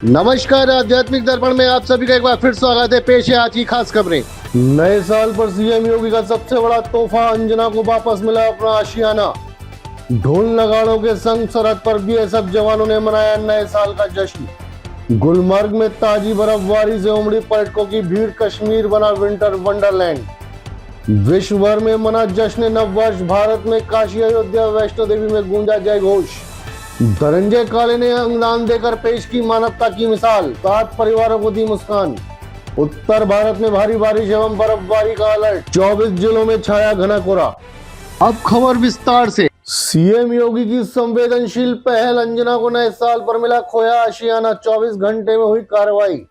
नमस्कार, आध्यात्मिक दर्पण में आप सभी का एक बार फिर स्वागत है। पेश है आज की खास खबरें। नए साल पर सीएम योगी का सबसे बड़ा तोहफा, अंजना को वापस मिला अपना आशियाना। ढोल नगाड़ों के संग सरहद पर बीएसएफ जवानों ने मनाया नए साल का जश्न। गुलमर्ग में ताजी बर्फबारी से उमड़ी पर्यटकों की भीड़, कश्मीर बना विंटर वंडरलैंड। विश्व भर में मना जश्न नववर्ष, भारत में काशी, अयोध्या, वैष्णो देवी में गूंजा जय घोष। धनंजय काले ने अंगदान देकर पेश की मानवता की मिसाल, 7 परिवारों को दी मुस्कान। उत्तर भारत में भारी बारिश एवं बर्फबारी का अलर्ट, 24 जिलों में छाया घना कोहरा। अब खबर विस्तार से। सीएम योगी की संवेदनशील पहल, अंजना को नए साल पर मिला खोया आशियाना, 24 घंटे में हुई कार्रवाई।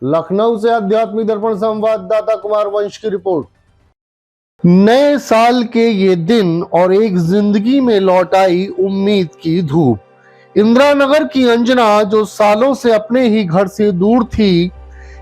लखनऊ से आध्यात्मिक दर्पण संवाददाता कुमार वंश की रिपोर्ट। नए साल के ये दिन और एक जिंदगी में लौट आई उम्मीद की धूप। इंदिरा नगर की अंजना, जो सालों से अपने ही घर से दूर थी,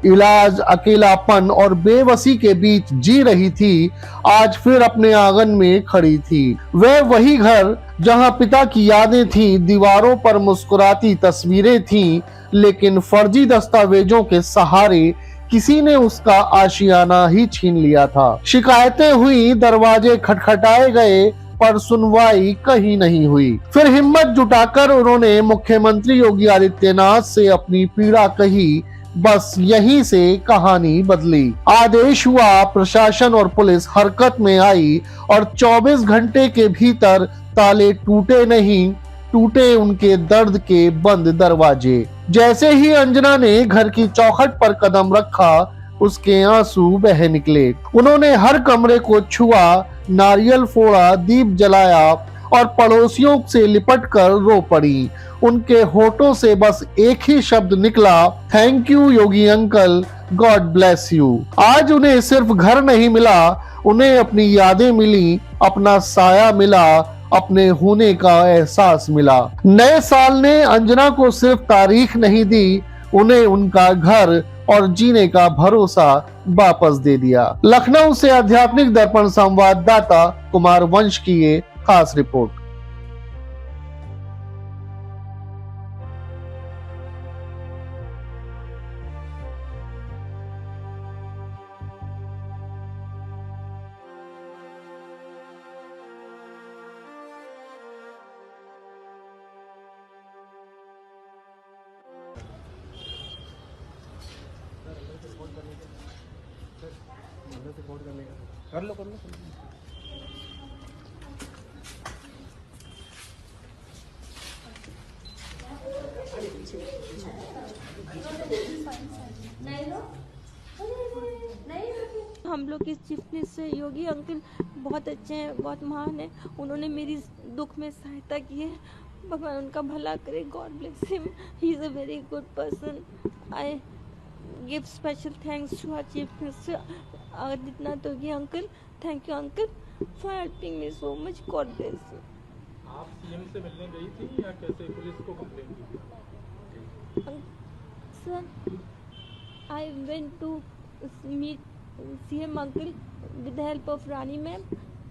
इलाज, अकेलापन और बेबसी के बीच जी रही थी, आज फिर अपने आंगन में खड़ी थी। वह वही घर जहां पिता की यादें थीं, दीवारों पर मुस्कुराती तस्वीरें थीं, लेकिन फर्जी दस्तावेजों के सहारे किसी ने उसका आशियाना ही छीन लिया था। शिकायतें हुई, दरवाजे खटखटाए गए, पर सुनवाई कहीं नहीं हुई। फिर हिम्मत जुटाकर उन्होंने मुख्यमंत्री योगी आदित्यनाथ से अपनी पीड़ा कही। बस यहीं से कहानी बदली। आदेश हुआ, प्रशासन और पुलिस हरकत में आई और 24 घंटे के भीतर ताले टूटे नहीं, टूटे उनके दर्द के बंद दरवाजे। जैसे ही अंजना ने घर की चौखट पर कदम रखा, उसके आंसू बह निकले। उन्होंने हर कमरे को छुआ, नारियल फोड़ा, दीप जलाया और पड़ोसियों से लिपट कर रो पड़ी। उनके होठों से बस एक ही शब्द निकला, thank you Yogi uncle, God bless you. आज उन्हें सिर्फ घर नहीं मिला, उन्हें अपनी यादें मिली, अपना साया मिला, अपने होने का एहसास मिला। नए साल ने अंजना को सिर्फ तारीख नहीं दी, उन्हें उनका घर और जीने का भरोसा वापस दे दिया। लखनऊ से आध्यात्मिक दर्पण संवाददाता कुमार वंश की ये खास रिपोर्ट। कर लो। हम लोग की चीफ मिनिस्टर योगी अंकल बहुत अच्छे हैं, बहुत महान है। उन्होंने मेरी दुख में सहायता की है। भगवान उनका भला करे, God bless him, he is a very good person. I give special thanks to our chief minister Adityanath Yogi uncle. Thank you uncle for helping me so much, God bless you. आप सीएम से मिलने गई थी या कैसे पुलिस को complaint की? Sir, I went to meet CM uncle with the help of Rani ma'am,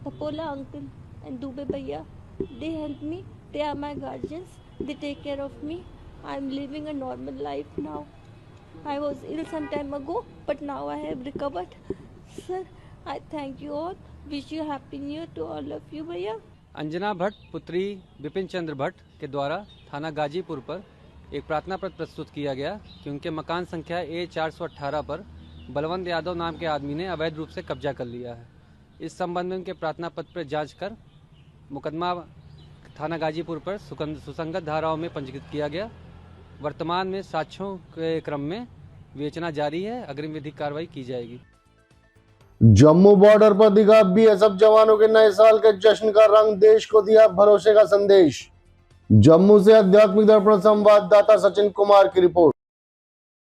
Tapola uncle and Dube bhaiya. They help me. They are my guardians. They take care of me. I am living a normal life now. I was ill some time ago, but now I have recovered. Sir, I thank you all. Wish you happy new year to all of you bhaiya. Anjana Bhatt पुत्री विपिन चंद्र भट्ट के द्वारा थाना गाजीपुर पर एक प्रार्थना पत्र प्रस्तुत किया गया कि उनके मकान संख्या A418 पर बलवंत यादव नाम के आदमी ने अवैध रूप से कब्जा कर लिया है। इस संबंध में उनके प्रार्थना पत्र पर जांच कर मुकदमा थाना गाजीपुर पर सुसंगत धाराओं में पंजीकृत किया गया। वर्तमान में साक्ष्यों के क्रम में विवेचना जारी है, अग्रिम विधिक कार्रवाई की जाएगी। जम्मू बॉर्डर पर दिखा बीएसएफ जवानों के नए साल के जश्न का रंग, देश को दिया भरोसे का संदेश। जम्मू से आध्यात्मिक दर्पण संवाददाता सचिन कुमार की रिपोर्ट।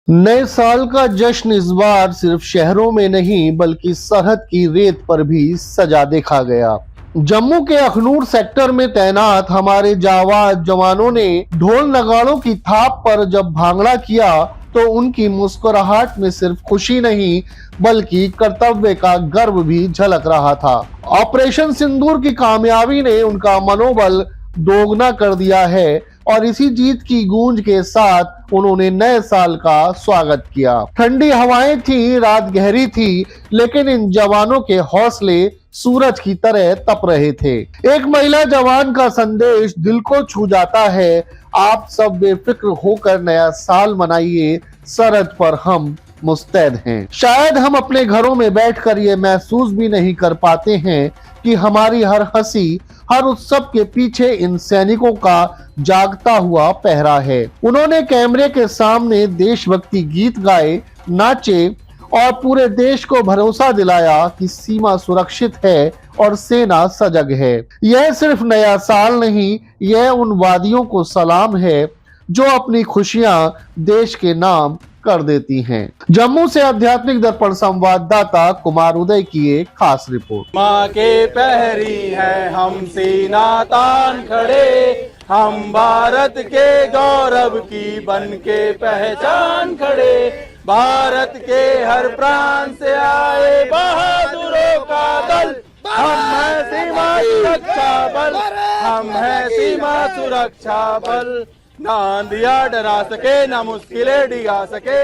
नए साल का जश्न इस बार सिर्फ शहरों में नहीं बल्कि सरहद की रेत पर भी सजा देखा गया। जम्मू के अखनूर सेक्टर में तैनात हमारे जाबाज जवानों ने ढोल नगाड़ों की थाप पर जब भांगड़ा किया तो उनकी मुस्कुराहट में सिर्फ खुशी नहीं बल्कि कर्तव्य का गर्व भी झलक रहा था। ऑपरेशन सिंदूर की कामयाबी ने उनका मनोबल दोगुना कर दिया है और इसी जीत की गूंज के साथ उन्होंने नए साल का स्वागत किया। ठंडी हवाएं थी, रात गहरी थी, लेकिन इन जवानों के हौसले सूरज की तरह तप रहे थे। एक महिला जवान का संदेश दिल को छू जाता है। आप सब बेफिक्र होकर नया साल मनाइए, सरहद पर हम मुस्तैद हैं। शायद हम अपने घरों में बैठकर ये महसूस भी नहीं कर पाते हैं कि हमारी हर हंसी, हर उत्सव के पीछे इन सैनिकों का जागता हुआ पहरा है। उन्होंने कैमरे के सामने देशभक्ति गीत गाए, नाचे और पूरे देश को भरोसा दिलाया कि सीमा सुरक्षित है और सेना सजग है। यह सिर्फ नया साल नहीं, यह उन वादियों को सलाम है जो अपनी खुशियां देश के नाम कर देती हैं। जम्मू से आध्यात्मिक दर्पण संवाददाता कुमार उदय की एक खास रिपोर्ट। माँ के पहरी है हम सीना तान खड़े, हम भारत के गौरव की बन के पहचान खड़े। भारत के हर प्रांत से आए बहादुरों का दल, हम है सीमा सुरक्षा बल, हम है सीमा सुरक्षा बल। ना अंधिया डरा सके, ना मुश्किलें डिगा सके,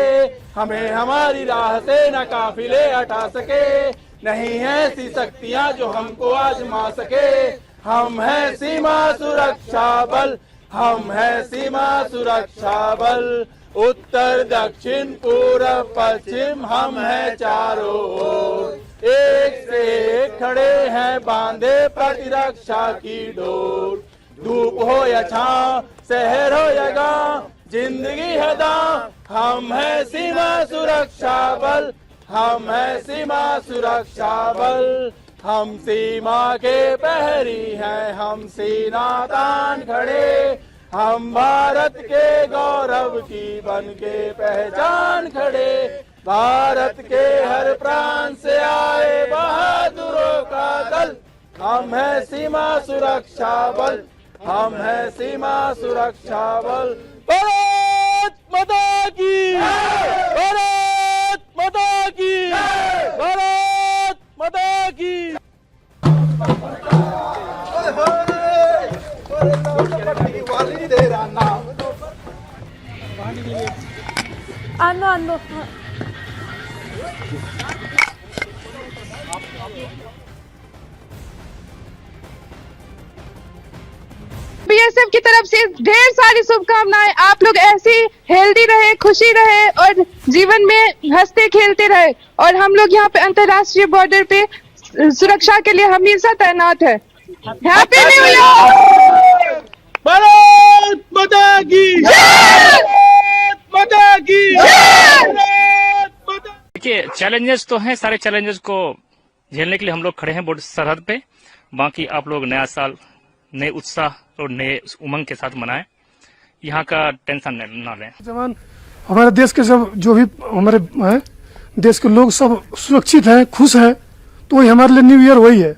हमें हमारी राह से न काफिले हटा सके। नहीं है ऐसी शक्तियां जो हमको आजमा सके, हम है सीमा सुरक्षा बल, हम है सीमा सुरक्षा बल। उत्तर दक्षिण पूर्व पश्चिम हम है चारों ओर, एक से एक खड़े हैं बांधे प्रतिरक्षा की डोर। धूप हो या छांव, शहर हो या गांव, जिंदगी है दांव, हम है सीमा सुरक्षा बल, हम है सीमा सुरक्षा बल। हम सीमा के पहरी हैं, हम सीना तान खड़े, हम भारत के गौरव की बन के पहचान खड़े। भारत के हर प्रांत से आए बहादुरों का दल, हम है सीमा सुरक्षा बल, हम है सीमा सुरक्षा बल। भारत माता की, भारत माता की, भारत माता की। आनो बीएसएफ की तरफ से ढेर सारी शुभकामनाएं। आप लोग ऐसे हेल्दी रहे, खुशी रहे और जीवन में हंसते खेलते रहे। और हम लोग यहाँ पे अंतर्राष्ट्रीय बॉर्डर पे सुरक्षा के लिए हमेशा तैनात है। Happy new year. भारत माता की, भारत माता की, भारत माता। देखिए, चैलेंजेस तो हैं, सारे चैलेंजेस को झेलने के लिए हम लोग खड़े हैं बॉर्डर सरहद पे। बाकी आप लोग नया साल नए उत्साह और नए उमंग के साथ मनाएं, यहाँ का टेंशन ना लें। जवान हमारे देश के सब जो भी हमारे हैं, देश के लोग सब सुरक्षित हैं, खुश हैं, तो वही हमारे लिए न्यू ईयर वही है।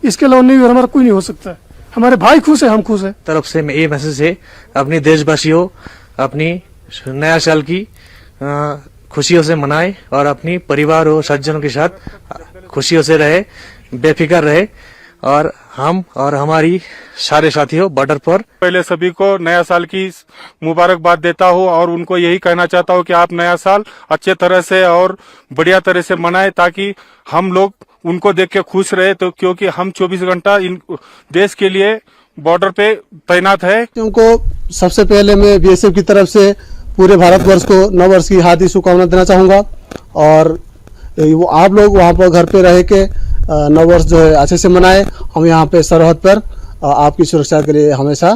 इसके अलावा न्यू ईयर हमारा कोई नहीं हो सकता है। हमारे भाई खुश है, हम खुश हैं। तरफ से मैं ये मैसेज है अपनी देशवासियों, अपनी नया साल की खुशियों से मनाए और अपनी परिवार और सज्जनों के साथ खुशियों से रहे, बेफिक्र रहे। और हम और हमारी सारे साथियों बॉर्डर पर पहले सभी को नया साल की मुबारकबाद देता हूँ और उनको यही कहना चाहता हूँ कि आप नया साल अच्छे तरह से और बढ़िया तरह से मनाएं, ताकि हम लोग उनको देख के खुश रहे। तो क्योंकि हम 24 घंटा इन देश के लिए बॉर्डर पे तैनात है। उनको सबसे पहले मैं बीएसएफ की तरफ से पूरे भारतवर्ष को नव वर्ष की हार्दिक शुभकामना देना चाहूंगा। और वो आप लोग वहाँ पर घर पे रह के नव वर्ष जो है अच्छे से मनाए। हम यहाँ पे सरहद पर आपकी सुरक्षा के लिए हमेशा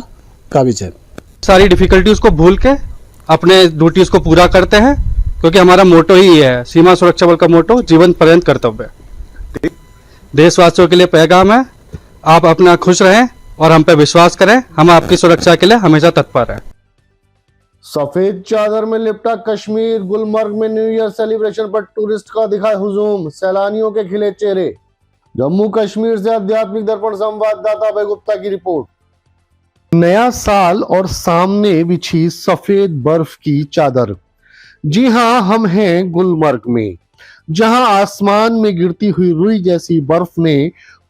काबिज है। सारी डिफिकल्टीज को भूल के अपने ड्यूटीज को पूरा करते हैं, क्योंकि हमारा मोटो ही है, सीमा सुरक्षा बल का मोटो जीवन पर्यंत कर्तव्य। देशवासियों के लिए पैगाम है, आप अपना खुश रहें और हम पे विश्वास करें। हम आपकी सुरक्षा के लिए हमेशा तत्पर हैं। सफेद चादर में लिपटा कश्मीर, गुलमर्ग में न्यू ईयर सेलिब्रेशन पर टूरिस्ट का दिखा हुजूम, सैलानियों के खिले चेहरे। जम्मू कश्मीर से आध्यात्मिक दर्पण संवाददाता अभय गुप्ता की रिपोर्ट। नया साल और सामने बिछी सफेद बर्फ की चादर। जी हां, हम हैं गुलमर्ग में, जहां आसमान में गिरती हुई रुई जैसी बर्फ ने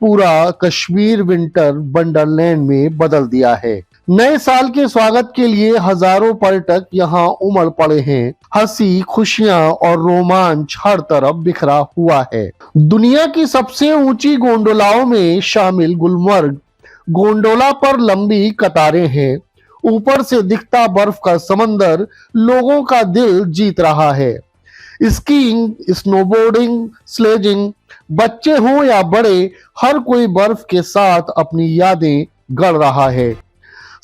पूरा कश्मीर विंटर वंडरलैंड में बदल दिया है। नए साल के स्वागत के लिए हजारों पर्यटक यहाँ उमड़ पड़े हैं। हंसी, खुशियां और रोमांच हर तरफ बिखरा हुआ है। दुनिया की सबसे ऊंची गोंडोलाओं में शामिल गुलमर्ग गोंडोला पर लंबी कतारें हैं। ऊपर से दिखता बर्फ का समंदर लोगों का दिल जीत रहा है। स्कीइंग, स्नोबोर्डिंग, स्लेजिंग, बच्चे हों या बड़े, हर कोई बर्फ के साथ अपनी यादें गढ़ रहा है।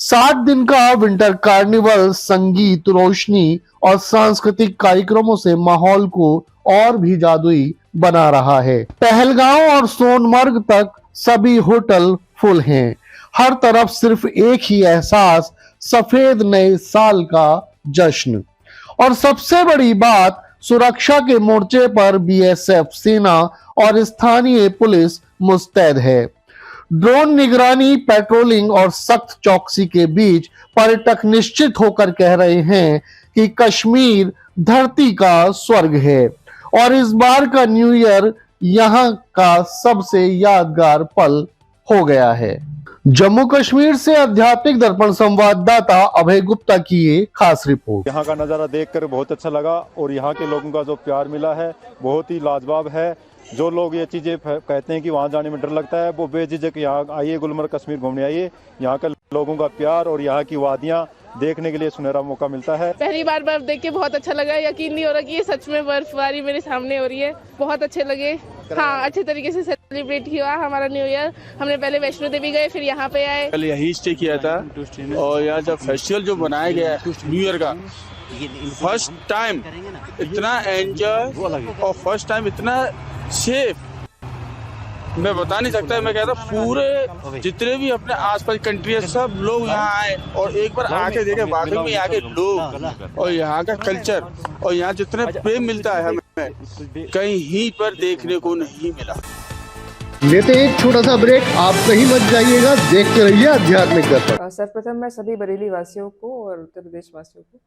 7 दिन का विंटर कार्निवल संगीत, रोशनी और सांस्कृतिक कार्यक्रमों से माहौल को और भी जादुई बना रहा है। पहलगांव और सोनमर्ग तक सभी होटल फुल हैं। हर तरफ सिर्फ एक ही एहसास, सफेद नए साल का जश्न। और सबसे बड़ी बात, सुरक्षा के मोर्चे पर बीएसएफ, सेना और स्थानीय पुलिस मुस्तैद है। ड्रोन निगरानी, पेट्रोलिंग और सख्त चौकसी के बीच पर्यटक निश्चित होकर कह रहे हैं कि कश्मीर धरती का स्वर्ग है। और इस बार का न्यू ईयर यहाँ का सबसे यादगार पल हो गया है। जम्मू कश्मीर से आध्यात्मिक दर्पण संवाददाता अभय गुप्ता की ये खास रिपोर्ट। यहाँ का नज़ारा देखकर बहुत अच्छा लगा और यहाँ के लोगों का जो प्यार मिला है बहुत ही लाजवाब है। जो लोग ये चीज़ें कहते हैं कि वहाँ जाने में डर लगता है, वो बेझिझक यहाँ आइए, गुलमर्ग कश्मीर घूमने आइए। यहाँ के लोगों का प्यार और यहाँ की वादियाँ देखने के लिए सुनहरा मौका मिलता है। पहली बार बर्फ देख के बहुत अच्छा लगा। यकीन नहीं हो रहा कि ये सच में बर्फबारी मेरे सामने हो रही है। बहुत अच्छे लगे। हाँ, अच्छे तरीके से सेलिब्रेट हुआ हमारा न्यू ईयर। हमने पहले वैष्णो देवी गए, फिर यहाँ पे आए। कल यही स्टे किया था और यहाँ जब फेस्टिवल जो बनाया गया है न्यू ईयर का, फर्स्ट टाइम इतना एंजॉय और फर्स्ट टाइम इतना सेफ मैं बता नहीं सकता। मैं कहता पूरे जितने भी अपने आसपास कंट्री है सब लोग यहाँ आए और एक बार आके देखे वाकई में यहाँ के लोग और यहाँ का कल्चर और यहाँ जितने प्रेम मिलता है हमें कहीं पर देखने को नहीं मिला। लेते हैं एक छोटा सा ब्रेक, आप कहीं मत जाइएगा, देखते रहिए आध्यात्मिक दर्पण। सर्वप्रथम मैं सभी बरेली वासियों को और उत्तर प्रदेश वासियों को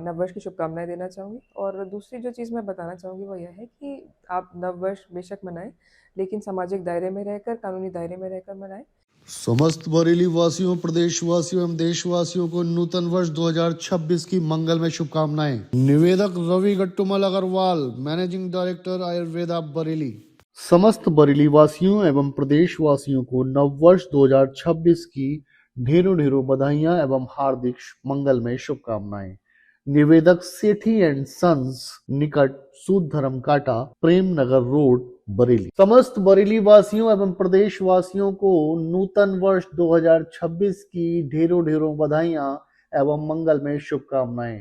नववर्ष की शुभकामनाएं देना चाहूँगी। और दूसरी जो चीज़ मैं बताना चाहूँगी वो यह है कि आप नववर्ष बेशक मनाएं, लेकिन सामाजिक दायरे में रहकर, कानूनी दायरे में रहकर मनाएं। समस्त बरेली वासियों, प्रदेशवासियों एवं देशवासियों को नूतन वर्ष 2026 की मंगलमय शुभकामनाएं। निवेदक रवि गट्टुमल अग्रवाल, मैनेजिंग डायरेक्टर आयुर्वेदा बरेली। समस्त बरेली वासियों एवं प्रदेशवासियों को नववर्ष 2026 की ढेरों बधाइयां एवं हार्दिक मंगलमय शुभकामनाएं। निवेदक सेठी एंड सन्स, निकट सूद धर्म काटा, प्रेम नगर रोड, बरेली। समस्त बरेली वासियों एवं प्रदेश वासियों को नूतन वर्ष 2026 की ढेरों बधाइयां एवं मंगलमय शुभकामनाएं।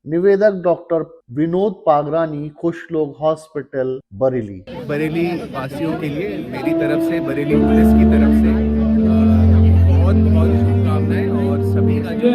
निवेदक डॉक्टर विनोद पागरानी, खुश लोग हॉस्पिटल, बरेली। बरेली वासियों के लिए मेरी तरफ से, बरेली पुलिस की तरफ से बहुत शुभकामनाएं और सभी का जो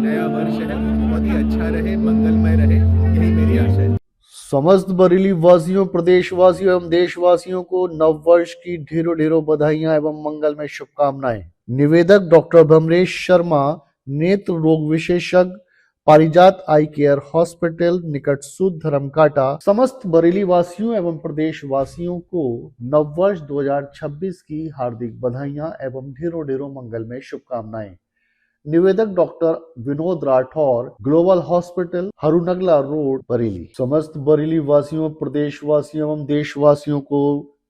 नया वर्ष है बहुत ही अच्छा रहे, मंगलमय रहे, यही मेरी आशा है। समस्त बरेली वासियों, प्रदेशवासियों एवं देशवासियों को नववर्ष की ढेरों बधाइयां एवं मंगलमय शुभकामनाएं। निवेदक डॉक्टर भमरेश शर्मा, नेत्र रोग विशेषज्ञ, पारिजात आई केयर हॉस्पिटल, निकट सूद धर्म काटा। समस्त बरेली वासियों एवं प्रदेश वासियों को नववर्ष 2026 की हार्दिक बधाइयां एवं ढेरों मंगलमय शुभकामनाएं। निवेदक doctor Vinod Rathore, global hospital, Harunagla road, Bareilly. समस्त बरेली वासियों, प्रदेशवासियों एवं देशवासियों को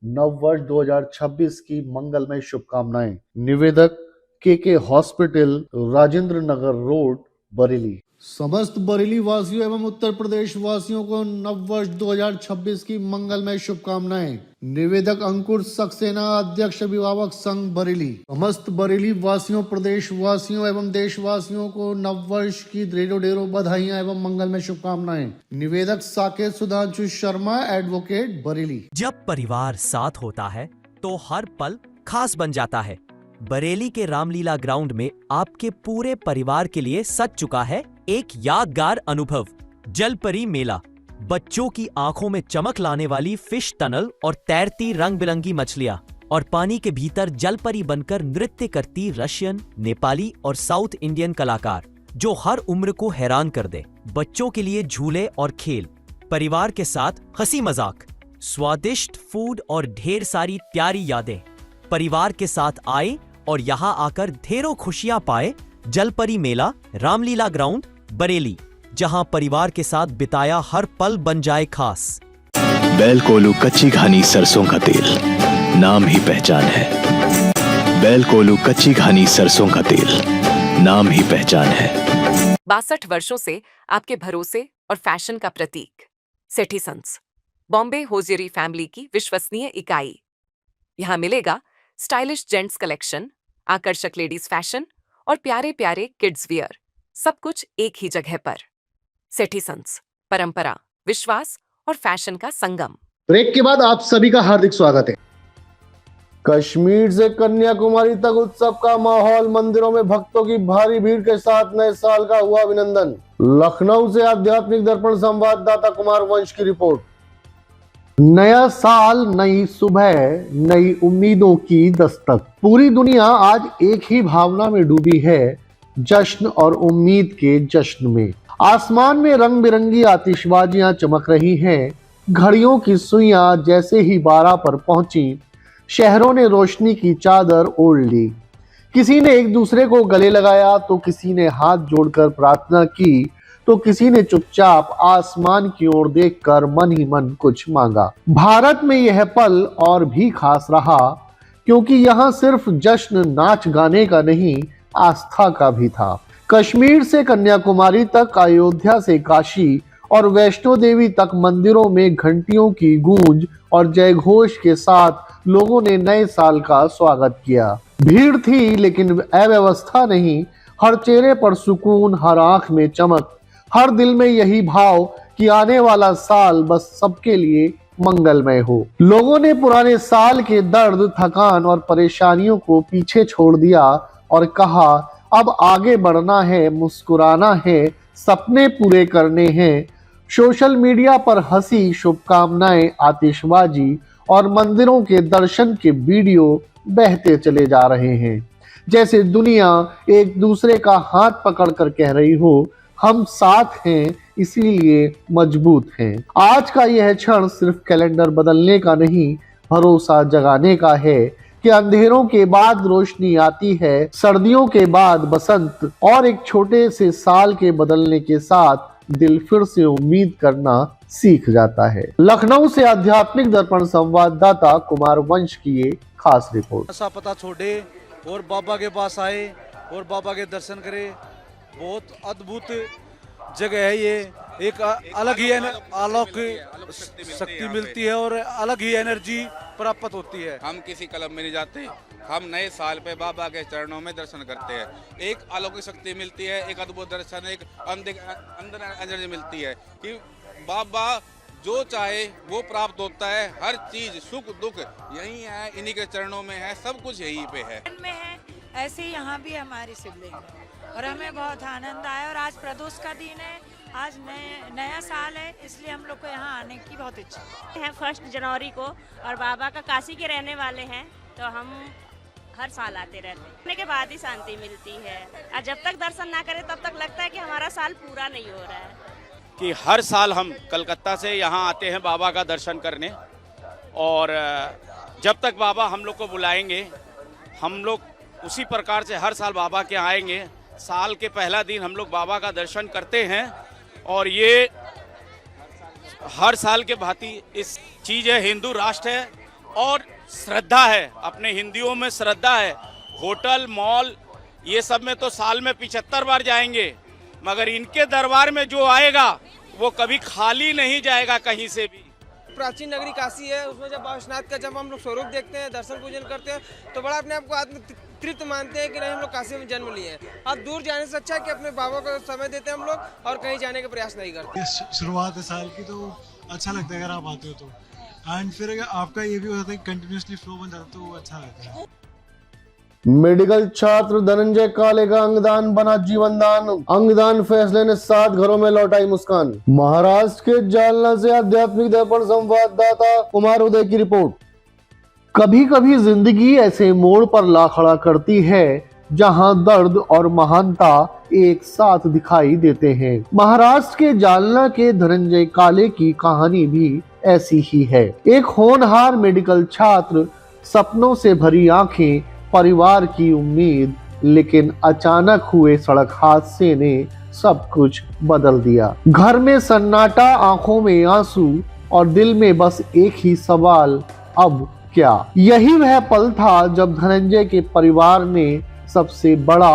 नववर्ष 2026 की मंगलमय शुभकामनाएं। निवेदक के हॉस्पिटल, राजेंद्र नगर रोड, बरेली। समस्त बरेली वासियों एवं उत्तर प्रदेश वासियों को नववर्ष 2026 की मंगलमय शुभकामनाएं। निवेदक अंकुर सक्सेना, अध्यक्ष अभिभावक संघ, बरेली। समस्त बरेली वासियों, प्रदेश वासियों एवं देशवासियों को नववर्ष की ढेरों बधाइयां एवं मंगलमय शुभकामनाएं। निवेदक साकेत सुधांशु शर्मा, एडवोकेट, बरेली। जब परिवार साथ होता है तो हर पल खास बन जाता है। बरेली के रामलीला ग्राउंड में आपके पूरे परिवार के लिए सज चुका है एक यादगार अनुभव, जलपरी मेला। बच्चों की आंखों में चमक लाने वाली फिश टनल और तैरती रंग बिरंगी मछलियां और पानी के भीतर जलपरी बनकर नृत्य करती रशियन, नेपाली और साउथ इंडियन कलाकार, जो हर उम्र को हैरान कर दे। बच्चों के लिए झूले और खेल, परिवार के साथ हंसी मजाक, स्वादिष्ट फूड और ढेर सारी प्यारी यादें। परिवार के साथ आए और यहाँ आकर ढेरों खुशियां पाए, जलपरी मेला रामलीला ग्राउंड बरेली, जहां परिवार के साथ बिताया हर पल बन जाए खास। बैल कोलू कच्ची घानी सरसों का तेल, नाम ही पहचान है। बैल कोलू कच्ची घानी सरसों का तेल, नाम ही पहचान है। 62 वर्षों से आपके भरोसे और फैशन का प्रतीक सेठी सन्स, बॉम्बे होजियरी फैमिली की विश्वसनीय इकाई। यहाँ मिलेगा स्टाइलिश जेंट्स कलेक्शन, आकर्षक लेडीज फैशन और प्यारे प्यारे किड्स वियर, सब कुछ एक ही जगह पर। सेठी सन्स, परंपरा, विश्वास और फैशन का संगम। ब्रेक के बाद आप सभी का हार्दिक स्वागत है। कश्मीर से कन्याकुमारी तक उत्सव का माहौल, मंदिरों में भक्तों की भारी भीड़ के साथ नए साल का हुआ अभिनंदन। लखनऊ से आध्यात्मिक दर्पण संवाददाता कुमार वंश की रिपोर्ट। नया साल, नई सुबह, नई उम्मीदों की दस्तक। पूरी दुनिया आज एक ही भावना में डूबी है, जश्न और उम्मीद के जश्न में। आसमान में रंग बिरंगी आतिशबाजियां चमक रही हैं। घड़ियों की सुइयां जैसे ही 12 पर पहुंची, शहरों ने रोशनी की चादर ओढ़ ली। किसी ने एक दूसरे को गले लगाया, तो किसी ने हाथ जोड़कर प्रार्थना की, तो किसी ने चुपचाप आसमान की ओर देखकर मन ही मन कुछ मांगा। भारत में यह पल और भी खास रहा, क्योंकि यहाँ सिर्फ जश्न नाच गाने का नहीं, आस्था का भी था। कश्मीर से कन्याकुमारी तक, अयोध्या से काशी और वैष्णो देवी तक मंदिरों में घंटियों की गूंज और जयघोष के साथ लोगों ने नए साल का स्वागत किया। भीड़ थी लेकिन अव्यवस्था नहीं। हर चेहरे पर सुकून, हर आंख में चमक, हर दिल में यही भाव कि आने वाला साल बस सबके लिए मंगलमय हो। लोगों ने पुराने साल के दर्द, थकान और परेशानियों को पीछे छोड़ दिया और कहा, अब आगे बढ़ना है, मुस्कुराना है, सपने पूरे करने हैं। सोशल मीडिया पर हंसी, शुभकामनाएं, आतिशबाजी और मंदिरों के दर्शन के वीडियो बहते चले जा रहे हैं, जैसे दुनिया एक दूसरे का हाथ पकड़कर कह रही हो, हम साथ हैं, इसीलिए मजबूत हैं। आज का यह क्षण सिर्फ कैलेंडर बदलने का नहीं, भरोसा जगाने का है कि अंधेरों के बाद रोशनी आती है, सर्दियों के बाद बसंत, और एक छोटे से साल के बदलने के साथ दिल फिर से उम्मीद करना सीख जाता है। लखनऊ से आध्यात्मिक दर्पण संवाददाता कुमार वंश की ये खास रिपोर्ट। ऐसा पता छोड़े और बाबा के पास आए और बाबा के दर्शन करे। बहुत अद्भुत जगह है ये, एक अलग ही अलौकिक शक्ति मिलती है और अलग ही एनर्जी प्राप्त होती है। हम किसी क्लब में नहीं जाते, हम नए साल पे बाबा के चरणों में दर्शन करते हैं। एक अलौकिक शक्ति मिलती है, एक अद्भुत दर्शन, एक अंदर एनर्जी मिलती है कि बाबा जो चाहे वो प्राप्त होता है। हर चीज, सुख दुख यही है, इन्हीं के चरणों में है, सब कुछ यहीं पे है। ऐसे ही यहाँ भी हमारी शिवलिंग है और हमें बहुत आनंद आया। और आज प्रदोष का दिन है, आज नया साल है, इसलिए हम लोग को यहाँ आने की बहुत इच्छा है। 1 जनवरी को और बाबा का काशी के रहने वाले हैं, तो हम हर साल आते रहते हैं। आने के बाद ही शांति मिलती है, और जब तक दर्शन ना करें तब तक लगता है कि हमारा साल पूरा नहीं हो रहा है। कि हर साल हम कलकत्ता से यहाँ आते हैं बाबा का दर्शन करने, और जब तक बाबा हम लोग को बुलाएंगे, हम लोग उसी प्रकार से हर साल बाबा के आएंगे। साल के पहला दिन हम लोग बाबा का दर्शन करते हैं, और ये हर साल के भांति इस चीज़ है। हिंदू राष्ट्र है और श्रद्धा है, अपने हिंदुओं में श्रद्धा है। होटल, मॉल, ये सब में तो साल में 75 बार जाएंगे, मगर इनके दरबार में जो आएगा वो कभी खाली नहीं जाएगा कहीं से भी। प्राचीन नगरी काशी है, उसमें जब बाबा का जब हम लोग स्वरूप देखते हैं, दर्शन पूजन करते हैं, तो बड़ा अपने आप को आत्म तृप्त मानते हैं कि नहीं, हम लोग काशी में जन्म लिए हैं। अब दूर जाने से अच्छा है कि अपने बाबा को समय देते हैं हम लोग और कहीं जाने का प्रयास नहीं करते। शुरुआत है साल की, तो अच्छा लगता है अगर आप आते हो तो। एंड फिर अगर आपका ये भी हो जाता है कंटिन्यूसली फ्लो बन जाता है, तो अच्छा लगता है। मेडिकल छात्र धनंजय काले का अंगदान बना जीवनदान। अंगदान फैसले ने 7 घरों में लौटाई मुस्कान। महाराष्ट्र के जालना से आध्यात्मिक दर्पण संवाददाता कुमार उदय की रिपोर्ट। कभी कभी जिंदगी ऐसे मोड़ पर ला खड़ा करती है जहां दर्द और महानता एक साथ दिखाई देते हैं। महाराष्ट्र के जालना के धनंजय काले की कहानी भी ऐसी ही है। एक होनहार मेडिकल छात्र, सपनों से भरी आंखें, परिवार की उम्मीद लेकिन अचानक हुए सड़क हादसे ने सब कुछ बदल दिया। घर में सन्नाटा, आंखों में आंसू और दिल में बस एक ही सवाल, अब क्या? यही वह पल था जब धनंजय के परिवार ने सबसे बड़ा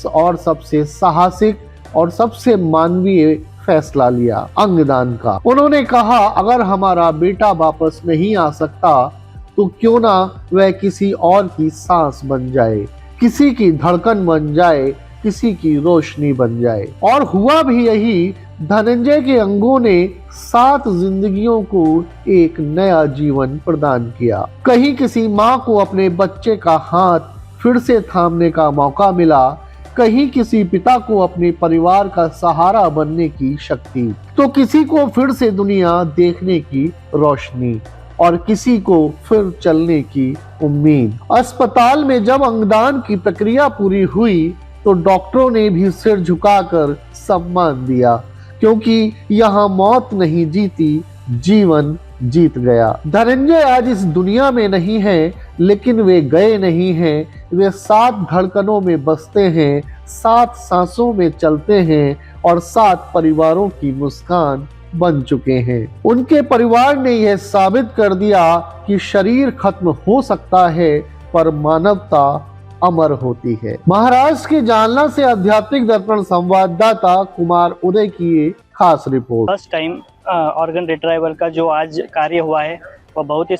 और सबसे साहसिक और सबसे मानवीय फैसला लिया, अंगदान का। उन्होंने कहा, अगर हमारा बेटा वापस नहीं आ सकता तो क्यों ना वह किसी और की सांस बन जाए, किसी की धड़कन बन जाए, किसी की रोशनी बन जाए। और हुआ भी यही। धनंजय के अंगों ने 7 जिंदगियों को एक नया जीवन प्रदान किया। कहीं किसी माँ को अपने बच्चे का हाथ फिर से थामने का मौका मिला, कहीं किसी पिता को अपने परिवार का सहारा बनने की शक्ति, तो किसी को फिर से दुनिया देखने की रोशनी और किसी को फिर चलने की उम्मीद। अस्पताल में जब अंगदान की प्रक्रिया पूरी हुई तो डॉक्टरों ने भी सिर झुकाकर सम्मान दिया, क्योंकि यहाँ मौत नहीं जीती, जीवन जीत गया। धनंजय आज इस दुनिया में नहीं है, लेकिन वे गए नहीं हैं। वे 7 धड़कनों में बसते हैं, 7 सांसों में चलते हैं और 7 परिवारों की मुस्कान बन चुके हैं। उनके परिवार ने यह साबित कर दिया कि शरीर खत्म हो सकता है पर मानवता अमर होती है। महाराष्ट्र के जालना से आध्यात्मिक दर्पण संवाददाता कुमार उदय की ये खास report. First time organ retrieval का जो आज कार्य हुआ है वो बहुत ही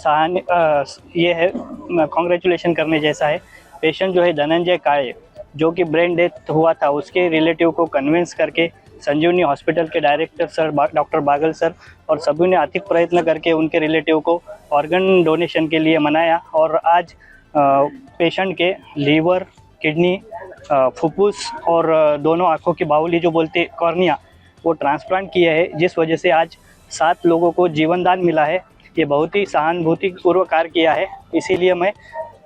ये है, कॉन्ग्रेचुलेशन करने जैसा है। पेशेंट जो है धनंजय काळे, जो कि ब्रेन डेथ हुआ था, उसके रिलेटिव को कन्विंस करके संजीवनी हॉस्पिटल के डायरेक्टर सर डॉक्टर बागल सर और सभी ने अतिक प्रयत्न करके उनके रिलेटिव को ऑर्गन डोनेशन के लिए मनाया। और आज पेशेंट के लीवर, किडनी, फुफ्फुस और दोनों आँखों की बावली जो बोलते कॉर्निया, वो ट्रांसप्लांट किए हैं, जिस वजह से आज 7 लोगों को जीवन दान मिला है। ये बहुत ही सहानुभूतिपूर्वक कार्य किया है। इसीलिए मैं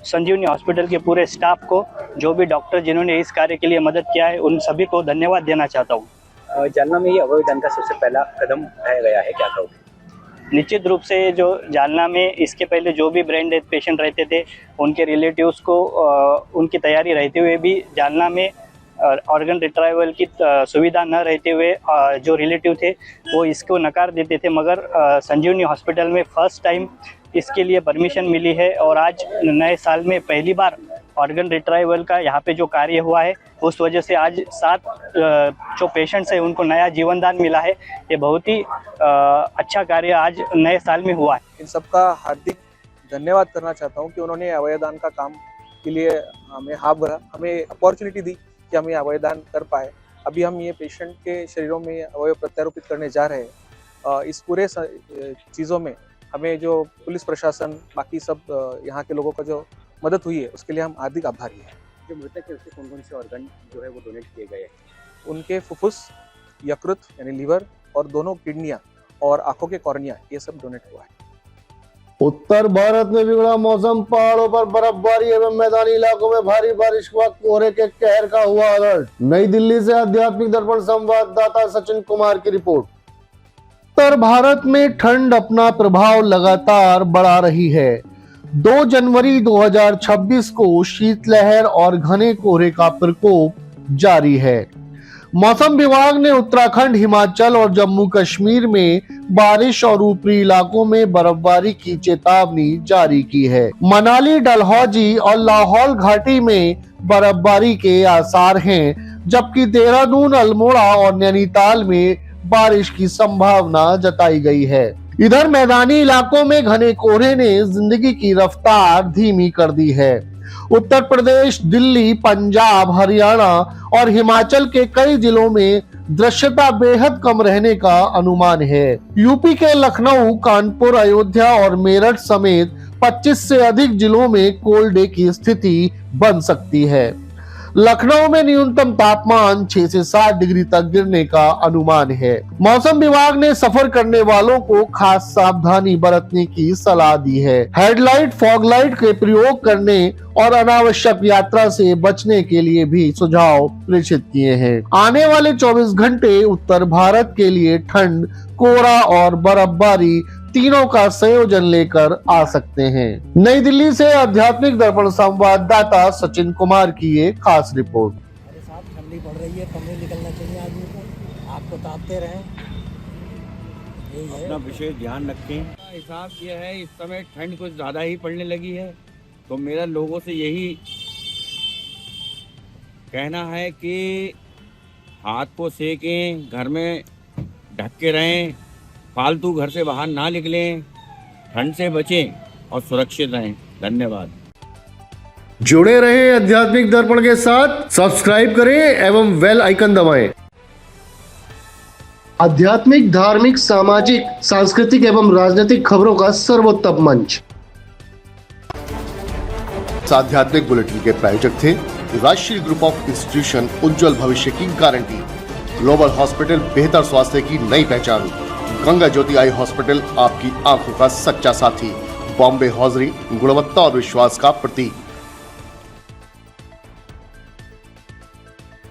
संजीवनी हॉस्पिटल के पूरे स्टाफ को, जो भी डॉक्टर जिन्होंने इस कार्य के लिए मदद किया है, उन सभी को धन्यवाद देना चाहता हूँ। जालना में ये अवयवदान का सबसे पहला कदम उठाया गया है, क्या कहोगे? निश्चित रूप से जो जालना में इसके पहले जो भी ब्रेन डेथ पेशेंट रहते थे, उनके रिलेटिव्स को उनकी तैयारी रहते हुए भी जालना में ऑर्गन रिट्राइवल की सुविधा न रहते हुए जो रिलेटिव थे वो इसको नकार देते थे, मगर संजीवनी हॉस्पिटल में फर्स्ट टाइम इसके लिए परमिशन मिली है। और आज नए साल में पहली बार ऑर्गन रिट्राइवल का यहाँ पे जो कार्य हुआ है, उस वजह से आज 7 जो पेशेंट्स हैं उनको नया जीवन दान मिला है। ये बहुत ही अच्छा कार्य आज नए साल में हुआ है। इन सबका हार्दिक धन्यवाद करना चाहता हूँ कि उन्होंने अवयवदान का काम के लिए हमें हाथ भरा, हमें अपॉर्चुनिटी दी कि हम ये अवयवदान कर पाए। अभी हम ये पेशेंट के शरीरों में अवयव प्रत्यारोपित करने जा रहे हैं। इस पूरे चीज़ों में हमें जो पुलिस प्रशासन, बाकी सब यहाँ के लोगों का जो मदद हुई है, उसके लिए हम हार्दिक आभारी हैं। जो मृतक है उसके कौन कौन से ऑर्गन जो है वो डोनेट किए गए हैं? उनके फुफ्फुस, यकृत यानी लीवर और दोनों किडनियाँ और आंखों के कॉर्निया, ये सब डोनेट हुआ है। उत्तर भारत में बिगड़ा मौसम, पहाड़ों पर बर्फबारी एवं मैदानी इलाकों में भारी बारिश व कोहरे के कहर का हुआ अलर्ट। नई दिल्ली से आध्यात्मिक दर्पण संवाददाता सचिन कुमार की रिपोर्ट। उत्तर भारत में ठंड अपना प्रभाव लगातार बढ़ा रही है। 2 जनवरी 2026 को शीतलहर और घने कोहरे का प्रकोप जारी है। मौसम विभाग ने उत्तराखंड, हिमाचल और जम्मू कश्मीर में बारिश और ऊपरी इलाकों में बर्फबारी की चेतावनी जारी की है। मनाली, डलहौजी और लाहौल घाटी में बर्फबारी के आसार हैं, जबकि देहरादून, अल्मोड़ा और नैनीताल में बारिश की संभावना जताई गई है। इधर मैदानी इलाकों में घने कोहरे ने जिंदगी की रफ्तार धीमी कर दी है। उत्तर प्रदेश, दिल्ली, पंजाब, हरियाणा और हिमाचल के कई जिलों में दृश्यता बेहद कम रहने का अनुमान है। यूपी के लखनऊ, कानपुर, अयोध्या और मेरठ समेत 25 से अधिक जिलों में कोल्ड डे की स्थिति बन सकती है। लखनऊ में न्यूनतम तापमान 6 से 7 डिग्री तक गिरने का अनुमान है। मौसम विभाग ने सफर करने वालों को खास सावधानी बरतने की सलाह दी है। हेडलाइट, फॉगलाइट के प्रयोग करने और अनावश्यक यात्रा से बचने के लिए भी सुझाव प्रेषित किए हैं। आने वाले 24 घंटे उत्तर भारत के लिए ठंड, कोहरा और बर्फबारी तीनों का संयोजन लेकर आ सकते हैं। नई दिल्ली से आध्यात्मिक दर्पण संवाददाता सचिन कुमार की ये खास रिपोर्ट। ठंडी पड़ रही है, कमरे निकलना चाहिए आदमी को, आग को तापते रहें, अपना विशेष ध्यान रखें। हिसाब ये है इस समय ठंड कुछ ज्यादा ही पड़ने लगी है, तो मेरा लोगों से यही कहना है कि हाथ को सेकें, घर में ढक के रहें, फालतू घर से बाहर ना निकलें, ठंड से बचें और सुरक्षित रहें। धन्यवाद। जुड़े रहें आध्यात्मिक दर्पण के साथ, सब्सक्राइब करें एवं बेल आइकन दबाएं। आध्यात्मिक, धार्मिक, सामाजिक, सांस्कृतिक एवं राजनीतिक खबरों का सर्वोत्तम मंच। आध्यात्मिक बुलेटिन के प्रायोजक थे राष्ट्रीय ग्रुप ऑफ इंस्टीट्यूशन, उज्जवल भविष्य की गारंटी, ग्लोबल हॉस्पिटल, बेहतर स्वास्थ्य की नई पहचान, गंगा ज्योति आई हॉस्पिटल, आपकी आंखों का सच्चा साथी, बॉम्बे हॉजरी, गुणवत्ता और विश्वास का प्रतीक।